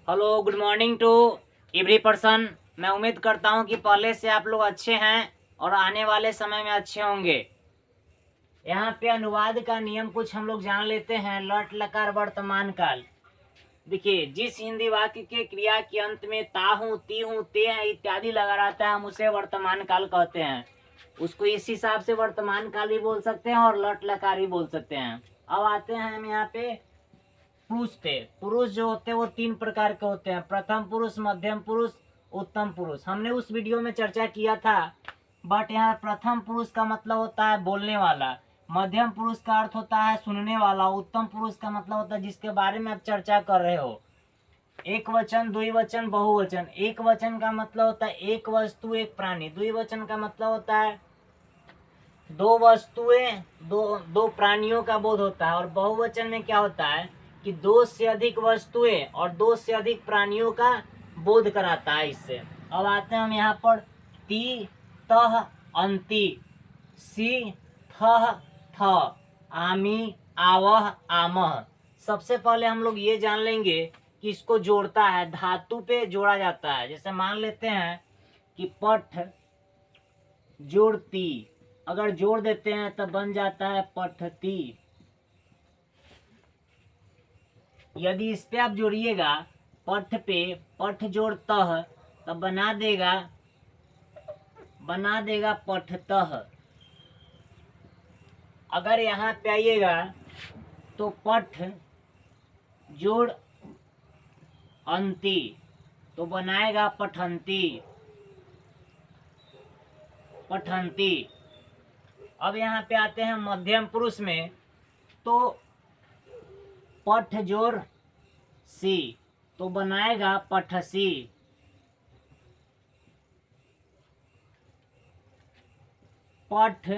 Hello, good morning to every person. मैं उम्मीद करता हूं कि पहले से आप लोग अच्छे हैं और आने वाले समय में अच्छे होंगे। यहाँ पे अनुवाद का नियम कुछ हम लोग जान लेते हैं। लट लकार वर्तमान काल। देखिए, जिस हिंदी वाक्य के क्रिया के अंत में ता हूँ, ती हूँ, ते हैं इत्यादि लगा रहता है, हम उसे वर्तमान काल कहते हैं। उसको इस हिसाब से वर्तमान काल भी बोल सकते हैं और लट लकार भी बोल सकते हैं। अब आते हैं हम यहाँ पे पुरुष पे। पुरुष जो होते हैं वो 3 प्रकार के होते हैं: प्रथम पुरुष, मध्यम पुरुष, उत्तम पुरुष। हमने उस वीडियो में चर्चा किया था। बट यहाँ प्रथम पुरुष का मतलब होता है बोलने वाला, मध्यम पुरुष का अर्थ होता है सुनने वाला, उत्तम पुरुष का मतलब होता है जिसके बारे में आप चर्चा कर रहे हो। एक वचन, द्विवचन, बहुवचन। एक वचन का मतलब होता है एक वस्तु एक प्राणी। द्विवचन का मतलब होता है दो वस्तुएं दो प्राणियों का बोध होता है। और बहुवचन में क्या होता है कि 2 से अधिक वस्तुएं और 2 से अधिक प्राणियों का बोध कराता है। इससे अब आते हैं हम यहाँ पर ती, तह, अंति, सी, थह, थ, आमी, आवह, आमह। सबसे पहले हम लोग ये जान लेंगे कि इसको जोड़ता है, धातु पे जोड़ा जाता है। जैसे मान लेते हैं कि पठ जोड़ती, अगर जोड़ देते हैं तब बन जाता है पठती। यदि इस पे आप जोड़िएगा पठ पे, पठ जोड़ तह, तब बना देगा पठतह। अगर यहाँ पे आइएगा तो पठ जोड़ अंति, तो बनाएगा पठंती, पठंती। अब यहाँ पे आते हैं मध्यम पुरुष में, तो पठ जोड़ सी, तो बनाएगा पठसी। पठ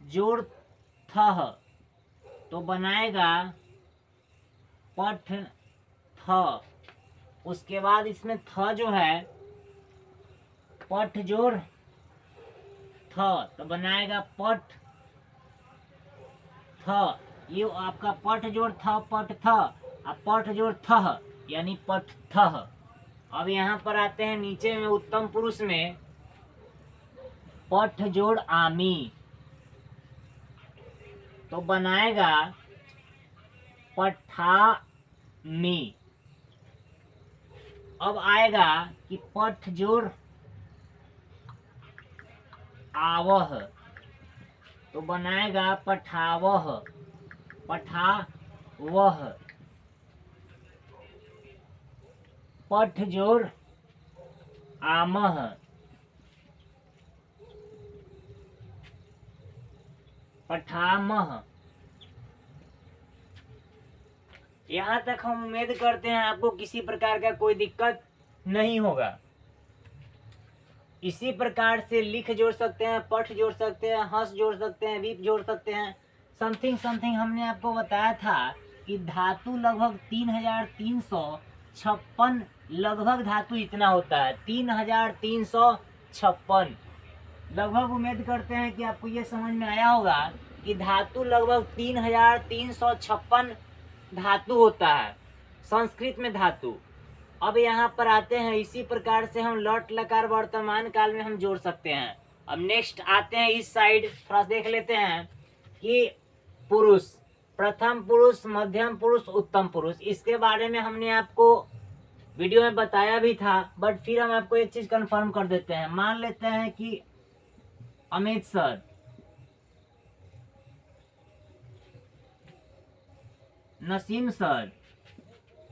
जोड़ थह, तो बनाएगा पठ थ। उसके बाद इसमें थ जो है पठ जोड़ थ, तो बनाएगा पठ थ। ये आपका पठ जोड़ थ, पठ थ, और पठ जोड़ थह यानी पठ थह। अब यहाँ पर आते हैं नीचे में उत्तम पुरुष में, पठ जोड़ आमी, तो बनाएगा पठामी। अब आएगा कि पठ जोड़ आवह, तो बनाएगा पठावह, पठावह। पठ जोड़ आमह, पठामह। यहाँ तक हम उम्मीद करते हैं आपको किसी प्रकार का कोई दिक्कत नहीं होगा। इसी प्रकार से लिख जोड़ सकते हैं, पठ जोड़ सकते हैं, हंस जोड़ सकते हैं, विप जोड़ सकते हैं। समथिंग हमने आपको बताया था कि धातु लगभग 3356, लगभग धातु इतना होता है 3356 लगभग। उम्मीद करते हैं कि आपको ये समझ में आया होगा कि धातु लगभग 3356 धातु होता है संस्कृत में धातु। अब यहाँ पर आते हैं, इसी प्रकार से हम लट लकार वर्तमान काल में हम जोड़ सकते हैं। अब नेक्स्ट आते हैं इस साइड, थोड़ा देख लेते हैं कि पुरुष, प्रथम पुरुष, मध्यम पुरुष, उत्तम पुरुष, इसके बारे में हमने आपको वीडियो में बताया भी था। बट फिर हम आपको एक चीज कंफर्म कर देते हैं। मान लेते हैं कि अमित सर, नसीम सर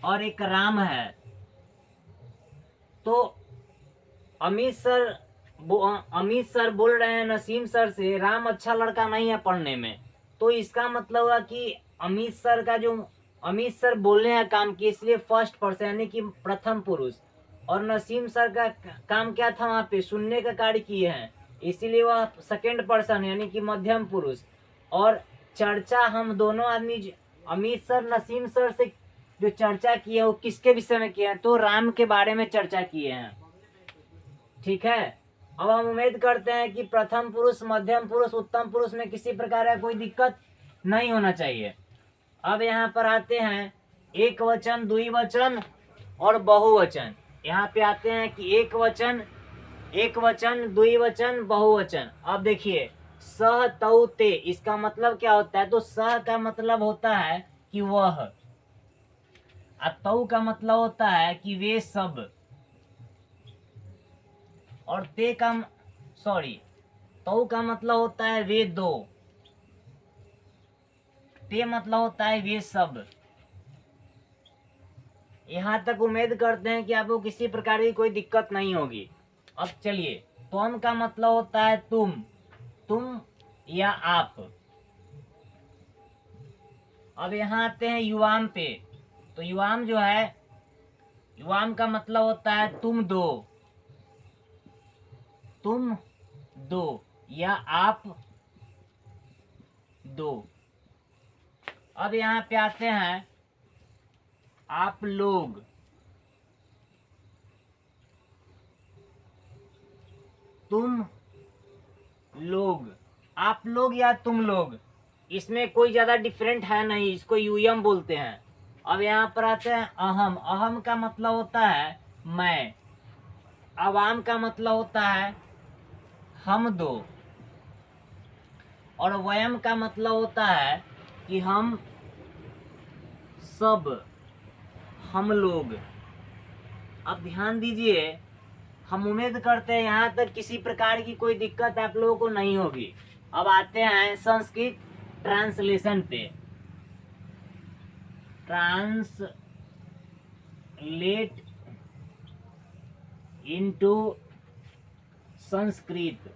और एक राम है। तो अमित सर बोल रहे हैं नसीम सर से, राम अच्छा लड़का नहीं है पढ़ने में। तो इसका मतलब हुआ कि अमित सर बोलने का काम किए, इसलिए फर्स्ट पर्सन यानी कि प्रथम पुरुष। और नसीम सर का काम क्या था, वहाँ पे सुनने का कार्य किए हैं, इसीलिए वह सेकेंड पर्सन यानी कि मध्यम पुरुष। और चर्चा हम दोनों आदमी, अमित सर नसीम सर से जो चर्चा की है वो किसके विषय में किए हैं, तो राम के बारे में चर्चा किए हैं। ठीक है। अब हम उम्मीद करते हैं कि प्रथम पुरुष, मध्यम पुरुष, उत्तम पुरुष में किसी प्रकार का कोई दिक्कत नहीं होना चाहिए। अब यहाँ पर आते हैं एक वचन, द्विवचन और बहुवचन। यहाँ पे आते हैं कि एक वचन, द्विवचन, बहुवचन। अब देखिए सह तौ ते, इसका मतलब क्या होता है? तो सह का मतलब होता है कि वह, और तौ का मतलब होता है कि वे सब, और ते का तौ का मतलब होता है वे दो, ते मतलब होता है वे सब। यहाँ तक उम्मीद करते हैं कि आपको किसी प्रकार की कोई दिक्कत नहीं होगी। अब चलिए, त्वम का मतलब होता है तुम या आप। अब यहाँ आते हैं युवाम पे। तो युवाम जो है, युवाम का मतलब होता है तुम दो या आप दो। अब यहाँ पे आते हैं आप लोग, तुम लोग, आप लोग या तुम लोग, इसमें कोई ज्यादा डिफरेंट है नहीं, इसको यूयम बोलते हैं। अब यहाँ पर आते हैं अहम। अहम का मतलब होता है मैं। अवाम का मतलब होता है हम दो, और वयम का मतलब होता है कि हम सब, हम लोग। अब ध्यान दीजिए, हम उम्मीद करते हैं यहाँ तक किसी प्रकार की कोई दिक्कत आप लोगों को नहीं होगी। अब आते हैं संस्कृत ट्रांसलेशन पे। Translate into Sanskrit.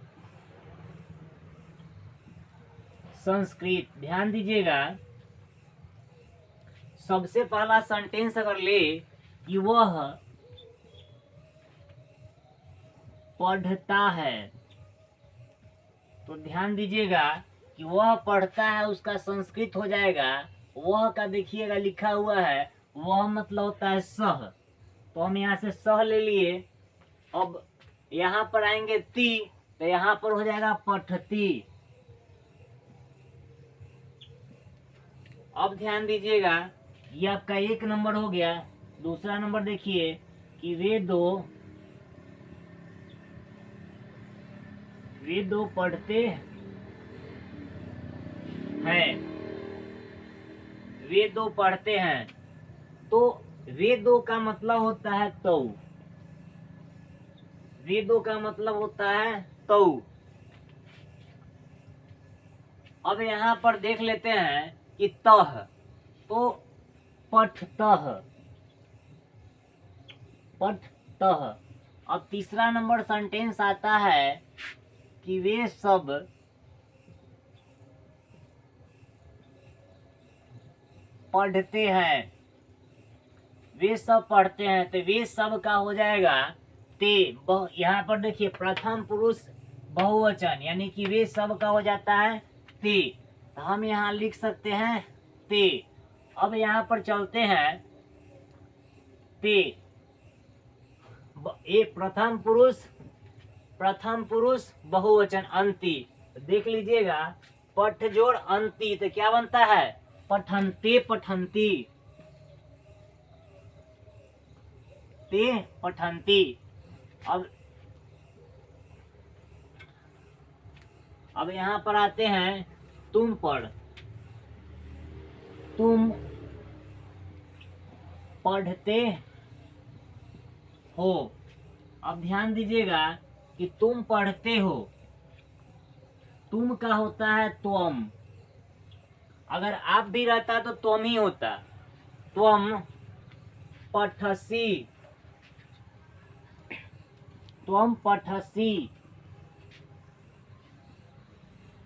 ध्यान दीजिएगा, सबसे पहला सेंटेंस अगर ले कि वह पढ़ता है, तो ध्यान दीजिएगा कि वह पढ़ता है, उसका संस्कृत हो जाएगा वह का। देखिएगा लिखा हुआ है वह मतलब होता है सह, तो हम यहाँ से सह ले लिए। अब यहाँ पर आएंगे ती, तो यहाँ पर हो जाएगा पठती। अब ध्यान दीजिएगा, ये आपका एक नंबर हो गया। दूसरा नंबर देखिए कि वे दो पढ़ते हैं, वे दो पढ़ते हैं। तो वे दो का मतलब होता है तौ, वे दो का मतलब होता है तौ। अब यहाँ पर देख लेते हैं कि तह, तो पठतः, पठतः। अब तीसरा नंबर सेंटेंस आता है कि वे सब पढ़ते हैं, वे सब पढ़ते हैं। तो वे सब का हो जाएगा ते। यहाँ पर देखिए प्रथम पुरुष बहुवचन, यानी कि वे सब का हो जाता है ते। तो हम यहाँ लिख सकते हैं ते। अब यहाँ पर चलते हैं ते, ये प्रथम पुरुष बहुवचन अंति। देख लीजिएगा, पठ जोड़ अंति, तो क्या बनता है? पठन्ते, पठन्ती, ते पठन्ती। अब यहाँ पर आते हैं तुम पर। तुम पढ़ते हो। अब ध्यान दीजिएगा कि तुम पढ़ते हो, तुम का होता है त्वम। अगर आप भी रहता तो त्वम ही होता। त्वम पठसी, त्वम पठसी।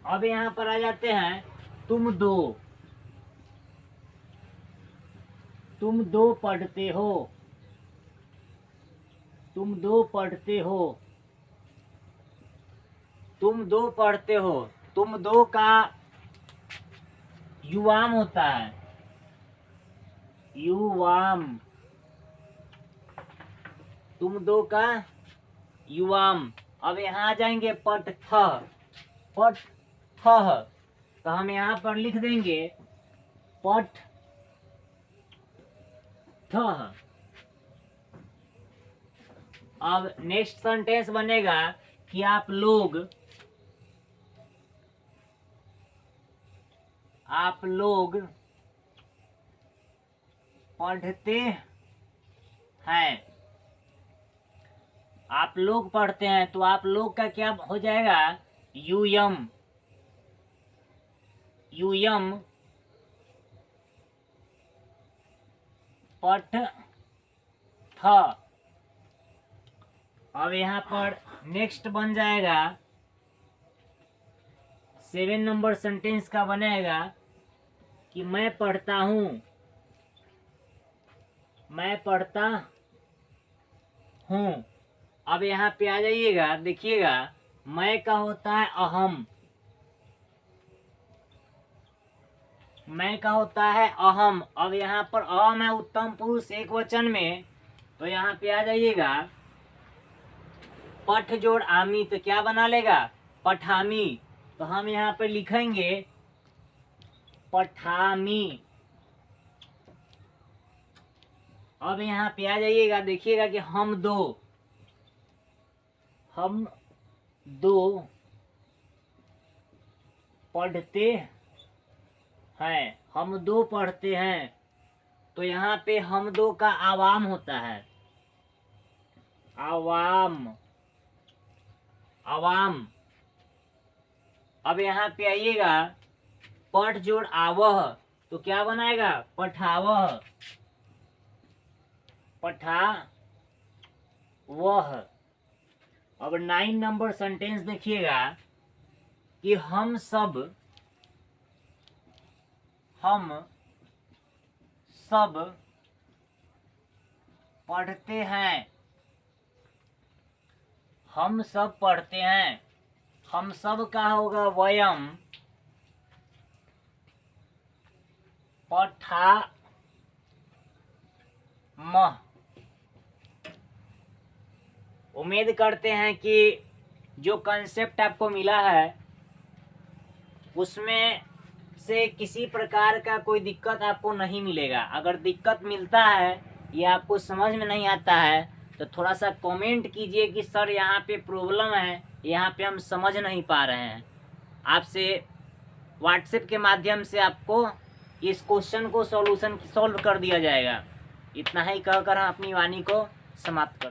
अब यहाँ पर आ जाते हैं तुम दो पढ़ते हो, तुम दो पढ़ते हो, तुम दो पढ़ते हो। तुम दो का युवाम होता है, युवाम। तुम दो का युवाम। अब यहाँ आ जाएंगे पठ थ, पठ थ। तो हम यहाँ पर लिख देंगे पठ थ। अब नेक्स्ट सेंटेंस बनेगा कि आप लोग पढ़ते हैं। आप लोग पढ़ते हैं, तो आप लोग का क्या हो जाएगा? यूयम पठ थ। अब यहाँ पर नेक्स्ट बन जाएगा 7 नंबर सेंटेंस का बनेगा कि मैं पढ़ता हूँ। अब यहाँ पे आ जाइएगा, देखिएगा मैं का होता है अहम। अब यहाँ पर अहम है उत्तम पुरुष एक वचन में, तो यहाँ पे आ जाइएगा पठ जोड़ आमी, तो क्या बना लेगा? पठामी। तो हम यहाँ पे लिखेंगे पठामी। अब यहाँ पे आ जाइएगा, देखिएगा कि हम दो पढ़ते हैं। हम दो पढ़ते हैं, तो यहाँ पे हम दो का आवाम होता है। आवाम। अब यहाँ पे आइएगा पठ जोड़ आवह, तो क्या बनाएगा? पठावह। अब 9 नंबर सेंटेंस देखिएगा कि हम सब पढ़ते हैं। हम सब का होगा वयम पठामः। उम्मीद करते हैं कि जो कंसेप्ट आपको मिला है उसमें से किसी प्रकार का कोई दिक्कत आपको नहीं मिलेगा। अगर दिक्कत मिलता है या आपको समझ में नहीं आता है तो थोड़ा सा कमेंट कीजिए कि सर यहाँ पे प्रॉब्लम है, यहाँ पे हम समझ नहीं पा रहे हैं। आपसे व्हाट्सएप के माध्यम से आपको इस क्वेश्चन को सॉल्व कर दिया जाएगा। इतना ही कहकर हम अपनी वाणी को समाप्त कर